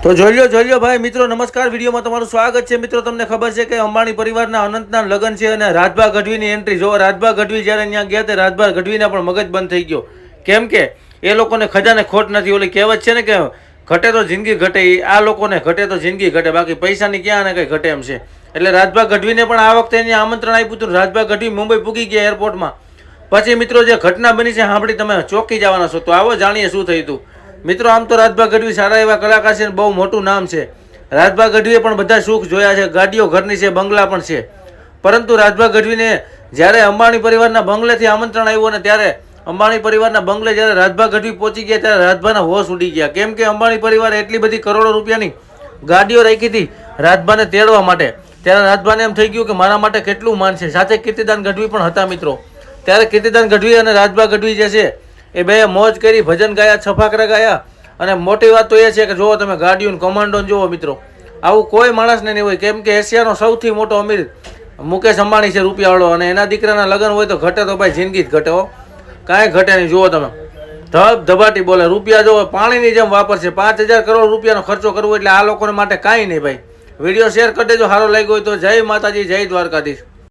તો જોઈ લો ભાઈ મિત્રો, નમસ્કાર. વિડીયોમાં તમારું સ્વાગત છે. મિત્રો તમને ખબર છે કે અંબાણી પરિવારના અનંતના લગ્ન છે અને રાજભા ગઢવીની એન્ટ્રી. જો રાજભા ગઢવી જ્યારે અહીંયા ગયા તે રાજભા ગઢવીના પણ મગજ બંધ થઈ ગયો. કેમ કે એ લોકોને ખજાને ખોટ નથી. ઓલી કહેવત છે ને કે ઘટે તો જિંદગી ઘટે, આ લોકોને ઘટે તો જિંદગી ઘટે, બાકી પૈસાની ક્યાં ને કંઈ ઘટે એમ છે. એટલે રાજભા ગઢવીને પણ આ વખતે અહીંયા આમંત્રણ આપ્યું હતું. રાજભા ગઢવી મુંબઈ પૂગી ગયા એરપોર્ટમાં. પછી મિત્રો જે ઘટના બની છે સાંભળી તમે ચોંકી જવાના છો. તો આવો જાણીએ શું થયું હતું. મિત્રો આમ તો રાજભા ગઢવી સારા એવા કલાકાર છે, બહુ મોટું નામ છે. રાજભા ગઢવીએ પણ બધા સુખ જોયા છે, ગાડીઓ ઘરની છે, બંગલા પણ છે. પરંતુ રાજભા ગઢવીને જ્યારે અંબાણી પરિવારના બંગલેથી આમંત્રણ આવ્યું અને ત્યારે અંબાણી પરિવારના બંગલે જ્યારે રાજભા ગઢવી પહોંચી ગયા ત્યારે રાજભાના હોશ ઉડી ગયા. કેમ કે અંબાણી પરિવારે એટલી બધી કરોડો રૂપિયાની ગાડીઓ રાખી હતી રાજભાને તેડવા માટે. ત્યારે રાજભાને એમ થઈ ગયું કે મારા માટે કેટલું માન છે. સાથે કીર્તિદાન ગઢવી પણ હતા મિત્રો. ત્યારે કીર્તિદાન ગઢવી અને રાજભા ગઢવી જે છે એ બે મોજ કરી, ભજન ગાયા, છફાકરા ગાયા. અને મોટી વાત તો એ છે કે જુઓ તમે ગાડીઓ કમાન્ડો જુઓ મિત્રો, આવું કોઈ માણસને નહીં હોય. કેમ કે એશિયાનો સૌથી મોટો અમીર મુકેશ અંબાણી છે, રૂપિયાવાળો, અને એના દીકરાના લગ્ન હોય તો ઘટે તો ભાઈ જિંદગી જ ઘટે હો, કાંઈ ઘટે નહીં. જુઓ તમે ધબ ધબાટી બોલે, રૂપિયા જો પાણીની જેમ વાપરશે. 5,000 કરોડ રૂપિયાનો ખર્ચો કરવો એટલે આ લોકોને માટે કાંઈ નહીં ભાઈ. વિડીયો શેર કરી દેજો, સારો લાગ્યો હોય તો. જય માતાજી, જય દ્વારકાધીશ.